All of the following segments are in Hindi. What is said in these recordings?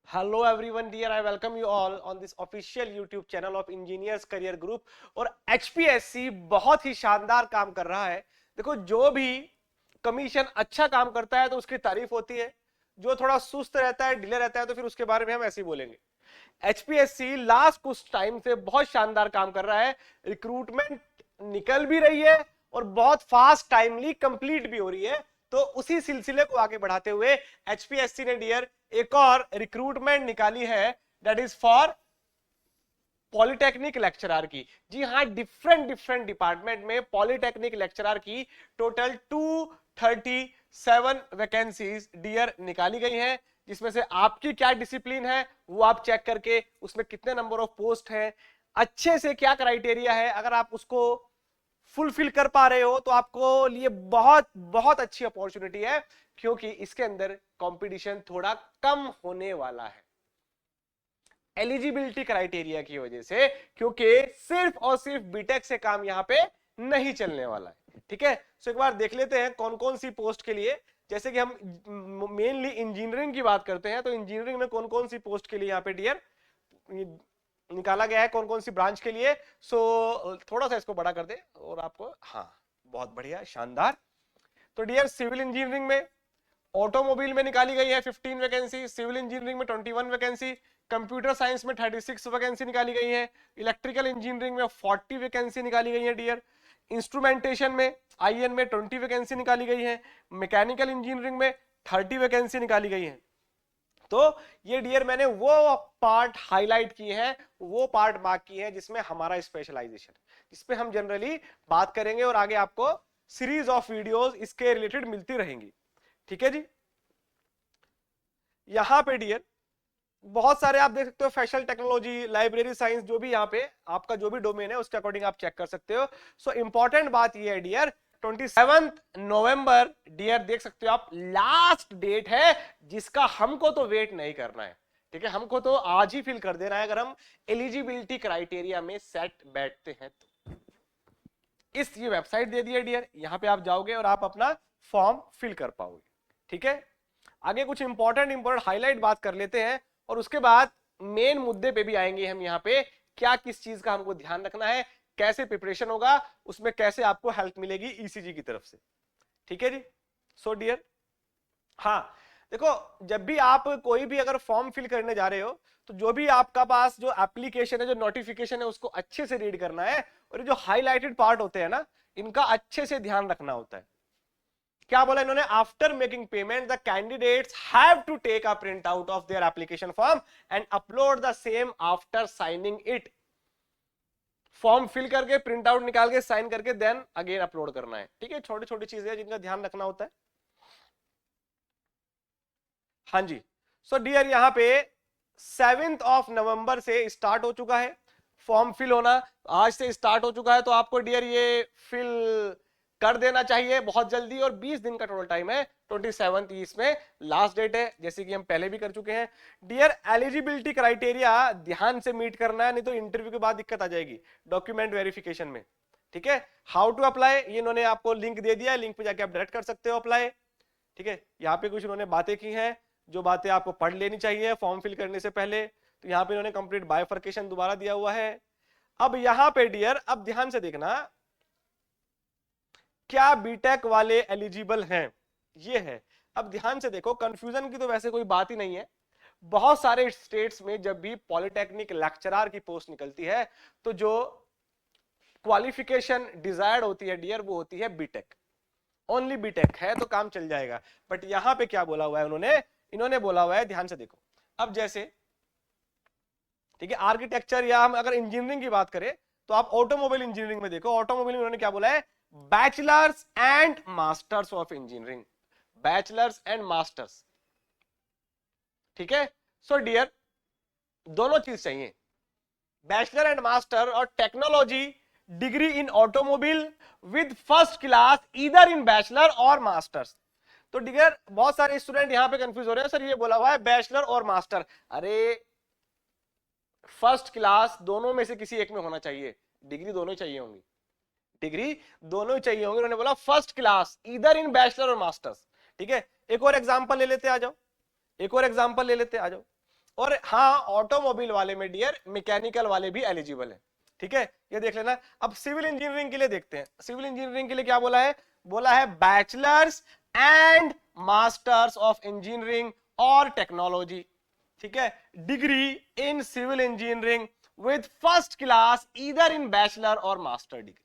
Hello everyone dear, I welcome you all on this official YouTube channel of Engineers Career Group। और HPSC बहुत ही शानदार काम कर रहा है। देखो, जो भी कमीशन अच्छा काम करता है तो उसकी तारीफ होती है, जो थोड़ा सुस्त रहता है, डिले रहता है, तो फिर उसके बारे में हम ऐसे ही बोलेंगे। HPSC लास्ट कुछ टाइम से बहुत शानदार काम कर रहा है, रिक्रूटमेंट निकल भी रही है और बहुत फास्ट टाइमली कंप्लीट भी हो रही है। तो उसी सिलसिले को आगे बढ़ाते हुए HPSC ने डियर एक और रिक्रूटमेंट निकाली है, that is for polytechnic lecturer की। जी हाँ, डिफरेंट डिपार्टमेंट में पॉलिटेक्निक लेक्चरर की टोटल 237 वैकेंसीज डियर निकाली गई हैं, जिसमें से आपकी क्या डिसिप्लिन है वो आप चेक करके उसमें कितने नंबर ऑफ पोस्ट है, अच्छे से क्या क्राइटेरिया है, अगर आप उसको फुलफिल कर पा रहे हो तो आपको लिए बहुत बहुत अच्छी अपॉर्चुनिटी है, क्योंकि इसके अंदर कंपटीशन थोड़ा कम होने वाला है एलिजिबिलिटी क्राइटेरिया की वजह से, क्योंकि सिर्फ और सिर्फ बीटेक से काम यहां पे नहीं चलने वाला है। ठीक है, सो एक बार देख लेते हैं कौन कौन सी पोस्ट के लिए। जैसे कि हम मेनली इंजीनियरिंग की बात करते हैं, तो इंजीनियरिंग में कौन कौन सी पोस्ट के लिए यहाँ पे डियर निकाला गया है, कौन कौन सी ब्रांच के लिए। सो थोड़ा सा इसको बड़ा कर दे और आपको, हाँ बहुत बढ़िया, शानदार। तो डियर सिविल इंजीनियरिंग में, ऑटोमोबाइल में निकाली गई है 15 वैकेंसी, सिविल इंजीनियरिंग में 21 वैकेंसी, कंप्यूटर साइंस में 36 वैकेंसी निकाली गई है, इलेक्ट्रिकल इंजीनियरिंग में 40 वैकेंसी निकाली गई है डियर, इंस्ट्रूमेंटेशन में आईएन में 20 वैकेंसी निकाली गई है, मैकेनिकल इंजीनियरिंग में 30 वैकेंसी निकाली गई है। तो ये डियर मैंने वो पार्ट हाईलाइट किए हैं, वो पार्ट मार्क किए हैं जिसमें हमारा स्पेशलाइजेशन, जिस पे हम जनरली बात करेंगे और आगे आपको सीरीज ऑफ वीडियोस इसके रिलेटेड मिलती रहेंगी। ठीक है जी। यहां पे डियर बहुत सारे आप देख सकते हो, फैशन टेक्नोलॉजी, लाइब्रेरी साइंस, जो भी यहाँ पे आपका जो भी डोमेन है उसके अकॉर्डिंग आप चेक कर सकते हो। सो इंपॉर्टेंट बात ये है डियर, 27 नवंबर डियर देख सकते हो आप, लास्ट डेट है जिसका हमको तो वेट नहीं करना है। ठीक है, हमको तो आज ही फिल कर देना है अगर हम एलिजिबिलिटी क्राइटेरिया में सेट बैठते हैं तो। इस ये वेबसाइट दे दी है डियर, यहां पे आप जाओगे और आप अपना फॉर्म फिल कर पाओगे। ठीक है, आगे कुछ इंपॉर्टेंट हाईलाइट बात कर लेते हैं और उसके बाद मेन मुद्दे पे भी आएंगे हम। यहाँ पे क्या किस चीज का हमको ध्यान रखना है, कैसे प्रिपरेशन होगा, उसमें कैसे आपको हेल्प मिलेगी ईसीजी की तरफ से। ठीक है जी। सो डियर, हाँ देखो, जब भी आप कोई भी अगर फॉर्म फिल करने जा रहे हो तो जो भी आपका पास जो एप्लीकेशन है, जो नोटिफिकेशन है, उसको अच्छे से रीड करना है और जो हाईलाइटेड पार्ट होते हैं ना, इनका अच्छे से ध्यान रखना होता है। क्या बोला इन्होंने, after making payment the candidates have to take a print out of their application form and upload the same after signing it. Form fill करके प्रिंट आउट निकाल के साइन करके देन अगेन अपलोड करना है। ठीक है, छोटी छोटी चीजें जिनका ध्यान रखना होता है। हाँ जी। सो डियर, यहाँ पे 7 नवंबर से स्टार्ट हो चुका है फॉर्म फिल होना, आज से स्टार्ट हो चुका है, तो आपको डियर ये फिल कर देना चाहिए बहुत जल्दी। और 20 दिन का टोटल टाइम है, 27 इसमें लास्ट डेट है, जैसे कि हम पहले भी कर चुके हैं। डियर एलिजिबिलिटी क्राइटेरिया ध्यान से मीट करना है, नहीं तो इंटरव्यू के बाद दिक्कत आ जाएगी डॉक्यूमेंट वेरिफिकेशन में। ठीक है, हाउ टू अप्लाई, ये इन्होंने आपको लिंक दे दिया है, लिंक पे जाके आप डायरेक्ट कर सकते हो अप्लाई। ठीक है, यहाँ पे कुछ इन्होंने बातें की हैं जो बातें आपको पढ़ लेनी चाहिए फॉर्म फिल करने से पहले। तो यहाँ पे इन्होंने कंप्लीट बायफर्केशन दोबारा दिया हुआ है। अब यहाँ पे डियर, अब ध्यान से देखना, क्या बीटेक वाले एलिजिबल हैं, ये है। अब ध्यान से देखो, कंफ्यूजन की तो वैसे कोई बात ही नहीं है। बहुत सारे स्टेट्स में जब भी पॉलिटेक्निक लेक्चरर की पोस्ट निकलती है तो जो क्वालिफिकेशन डिजायर्ड होती है डियर, वो होती है बीटेक। ओनली बीटेक है तो काम चल जाएगा। बट यहां पे क्या बोला हुआ है इन्होंने बोला हुआ है, ध्यान से देखो। अब जैसे, ठीक है, आर्किटेक्चर या हम अगर इंजीनियरिंग की बात करें तो आप ऑटोमोबाइल इंजीनियरिंग में देखो, ऑटोमोबाइल में उन्होंने क्या बोला है, bachelors and masters of engineering, bachelors and masters. ठीक है, सो डियर दोनों चीज चाहिए, बैचलर एंड मास्टर और technology degree in automobile with first class either in bachelor और मास्टर्स। तो डियर बहुत सारे स्टूडेंट यहां पे कंफ्यूज हो रहे हैं, सर ये बोला हुआ है बैचलर और मास्टर, अरे फर्स्ट क्लास दोनों में से किसी एक में होना चाहिए, डिग्री दोनों ही चाहिए होंगी, डिग्री दोनों ही चाहिए होंगी। उन्होंने बोला first class either in bachelor और मास्टर्स। ठीक है, एक और एग्जांपल ले लेते आ जाओ, एक और एग्जांपल ले लेते आ जाओ। और हाँ ऑटोमोबाइल वाले में डियर मैकेनिकल वाले भी एलिजिबल है, ठीक है, ये देख लेना। अब सिविल इंजीनियरिंग के लिए देखते हैं, सिविल इंजीनियरिंग के लिए क्या बोला है, बोला है bachelors and masters of engineering और टेक्नोलॉजी, ठीक है, degree in civil engineering with first class either in bachelor और master degree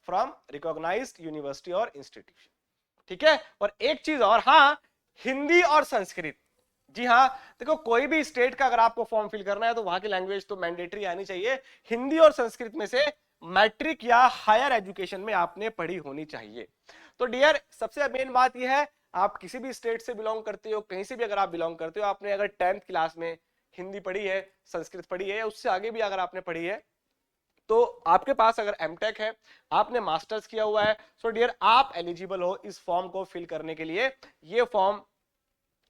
from recognised university और इंस्टीट्यूशन, ठीक है। और एक चीज और, हाँ हिंदी और संस्कृत, जी हाँ, देखो कोई भी स्टेट का अगर आपको फॉर्म फिल करना है तो वहां की लैंग्वेज तो मैंडेटरी आनी चाहिए, हिंदी और संस्कृत में से मैट्रिक या हायर एजुकेशन में आपने पढ़ी होनी चाहिए। तो डियर सबसे मेन बात यह है, आप किसी भी स्टेट से बिलोंग करते हो, कहीं से भी अगर आप बिलोंग करते हो, आपने अगर 10th क्लास में हिंदी पढ़ी है, संस्कृत पढ़ी है, उससे आगे भी अगर आपने पढ़ी है, तो आपके पास अगर एमटेक है, आपने मास्टर्स किया हुआ है, सो डियर आप एलिजिबल हो इस फॉर्म को फिल करने के लिए। ये फॉर्म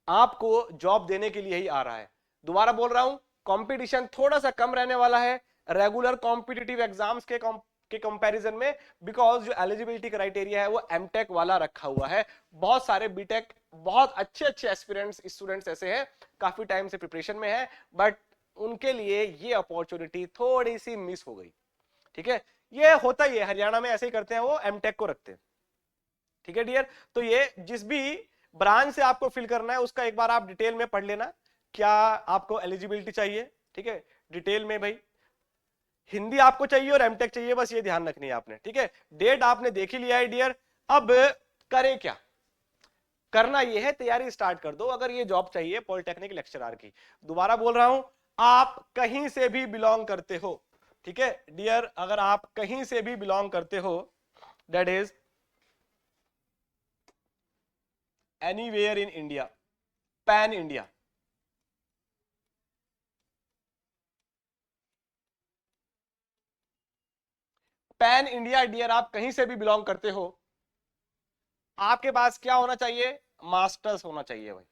आपको जॉब देने के लिए ही आ रहा है। दोबारा बोल रहा हूं, कंपटीशन थोड़ा सा कम रहने वाला है रेगुलर कॉम्पिटिटिव एग्जाम्स के कंपैरिजन में, बिकॉज जो एलिजिबिलिटी क्राइटेरिया है वो एमटेक वाला रखा हुआ है। बहुत सारे बीटेक बहुत अच्छे अच्छे एस्पिरेंट्स स्टूडेंट्स ऐसे हैं, काफी टाइम से प्रिपरेशन में है, बट उनके लिए ये अपॉर्चुनिटी थोड़ी सी मिस हो गई, ठीक है। ये होता ही है, हरियाणा में ऐसे ही करते हैं, वो एमटेक को रखते हैं, ठीक है डियर। तो ये जिस भी ब्रांच से आपको फिल करना है उसका एक बार आप डिटेल में पढ़ लेना, क्या आपको एलिजिबिलिटी चाहिए, ठीक है, डिटेल में भाई हिंदी आपको चाहिए और एमटेक चाहिए, बस ये ध्यान रखनी है आपने, ठीक है। डेट आपने देख ही लिया है डियर, अब करें क्या, करना ये है तैयारी स्टार्ट कर दो अगर ये जॉब चाहिए पॉलिटेक्निक लेक्चरर की। दोबारा बोल रहा हूं, आप कहीं से भी बिलोंग करते हो, ठीक है डियर, अगर आप कहीं से भी बिलोंग करते हो, that is anywhere in India, pan India, pan India dear, आप कहीं से भी बिलोंग करते हो, आपके पास क्या होना चाहिए, मास्टर्स होना चाहिए भाई,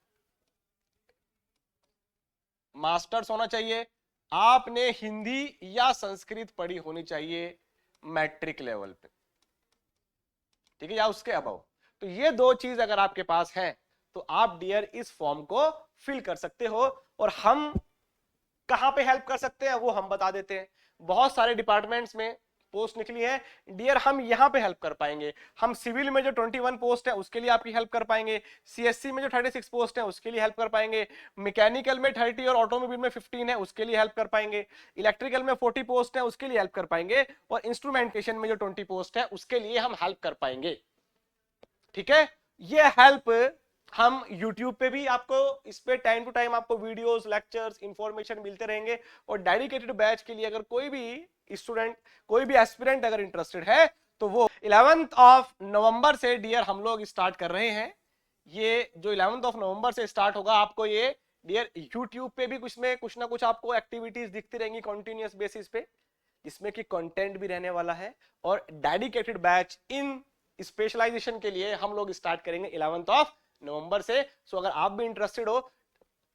मास्टर्स होना चाहिए, आपने हिंदी या संस्कृत पढ़ी होनी चाहिए मैट्रिक लेवल पे, ठीक है, या उसके अबव। तो ये दो चीज अगर आपके पास है तो आप डियर इस फॉर्म को फिल कर सकते हो। और हम कहां पे हेल्प कर सकते हैं वो हम बता देते हैं। बहुत सारे डिपार्टमेंट्स में पोस्ट निकली है डियर, हम यहां पे हेल्प कर पाएंगे। हम सिविल में जो 21 पोस्ट है उसके लिए आपकी हेल्प कर पाएंगे, सीएससी में जो 36 पोस्ट है उसके लिए हेल्प कर पाएंगे, मैकेनिकल में 30 और ऑटोमोबाइल में 15 है उसके लिए हेल्प कर पाएंगे, इलेक्ट्रिकल में 40 पोस्ट है उसके लिए हेल्प कर पाएंगे, और इंस्ट्रूमेंटेशन में जो 20 पोस्ट है उसके लिए हम हेल्प कर पाएंगे, ठीक है। ये हेल्प हम YouTube पे भी आपको इस पे टाइम टू टाइम आपको वीडियोस, लेक्चर्स, इंफॉर्मेशन मिलते रहेंगे। और डेडिकेटेड बैच के लिए अगर कोई भी स्टूडेंट, कोई भी एस्पिरेंट अगर इंटरेस्टेड है तो वो 11th ऑफ नवंबर से डियर हम लोग स्टार्ट कर रहे हैं। ये जो 11th ऑफ नवंबर से स्टार्ट होगा, आपको ये डियर यूट्यूब पे भी कुछ में कुछ ना कुछ आपको एक्टिविटीज दिखती रहेंगी कॉन्टिन्यूस बेसिस पे, जिसमें कि कंटेंट भी रहने वाला है। और डेडिकेटेड बैच इन स्पेशलाइजेशन के लिए हम लोग स्टार्ट करेंगे 11th ऑफ नवंबर से। सो अगर आप भी इंटरेस्टेड हो,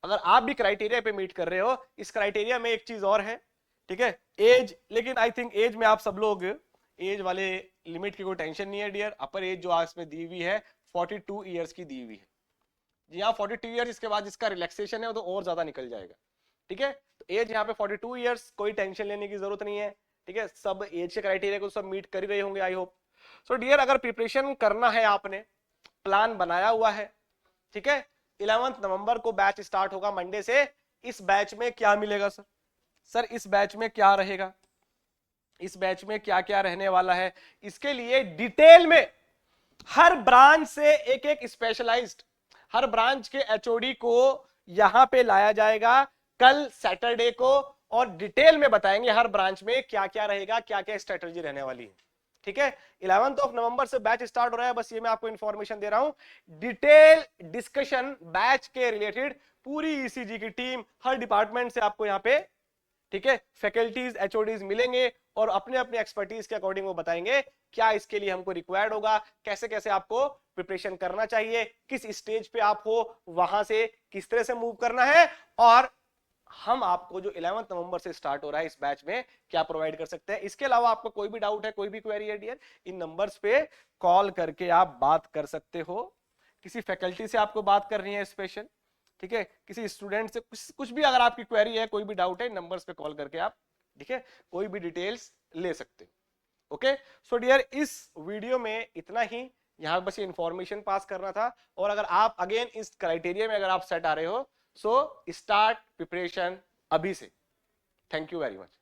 अगर आप भी क्राइटेरिया पे मीट कर रहे हो, इस क्राइटेरिया में एक चीज और है, ठीक है, एज। लेकिन आई थिंक एज में आप सब लोग एज वाले लिमिट की कोई टेंशन नहीं है डियर। अपर एज जो आज में दी हुई है 42 ईयर्स की दी हुई है, जी हाँ 42 ईयर्स। इसके बाद जिसका रिलैक्सेशन है वो तो और ज्यादा निकल जाएगा, ठीक है। तो एज यहाँ पे 42 ईयर्स, कोई टेंशन लेने की जरूरत नहीं है, ठीक है। सब एज के क्राइटेरिया को सब मीट कर ही रहे होंगे आई होप। सो डियर अगर प्रिपरेशन करना है, आपने प्लान बनाया हुआ है, ठीक है, 11 नवंबर को बैच स्टार्ट होगा मंडे से। इस बैच में क्या मिलेगा सर, सर इस बैच में क्या रहेगा, इस बैच में क्या क्या रहने वाला है, इसके लिए डिटेल में हर ब्रांच से एक एक स्पेशलाइज्ड, हर ब्रांच के एचओडी को यहां पे लाया जाएगा कल सैटरडे को, और डिटेल में बताएंगे हर ब्रांच में क्या क्या रहेगा, क्या क्या स्ट्रेटजी रहने वाली है, ठीक है। 11 ऑफ नवंबर से बैच स्टार्ट हो रहा है, बस ये मैं आपको इंफॉर्मेशन दे रहा हूं। डिटेल डिस्कशन बैच के रिलेटेड पूरी ईसीजी की टीम हर डिपार्टमेंट से आपको यहां पे, ठीक है, फैकल्टीज एचओडीज मिलेंगे और अपने अपने एक्सपर्टीज के अकॉर्डिंग वो बताएंगे क्या इसके लिए हमको रिक्वायर्ड होगा, कैसे कैसे आपको प्रिपरेशन करना चाहिए, किस स्टेज पे आप हो, वहां से किस तरह से मूव करना है, और हम आपको जो 11 नवंबर से स्टार्ट हो रहा है इस बैच में क्या प्रोवाइड कर सकते हैं। इसके अलावा आपको कोई भी डाउट है, कोई भी क्वेरी है डियर, इन नंबर्स पे कॉल करके आप बात कर सकते हो। किसी फैकल्टी से आपको बात करनी है स्पेशल, ठीक है, किसी स्टूडेंट से कुछ भी अगर आपकी क्वेरी है, कोई भी डाउट है, नंबर्स पे कॉल करके आप, ठीक है, कोई भी डिटेल्स ले सकते हो। ओके, सो डियर, इस वीडियो में इतना ही, यहां बस ये इंफॉर्मेशन पास करना था। और अगर आप अगेन इस क्राइटेरिया में अगर आप सेट आ रहे हो, सो स्टार्ट प्रिपरेशन अभी से। Thank you very much.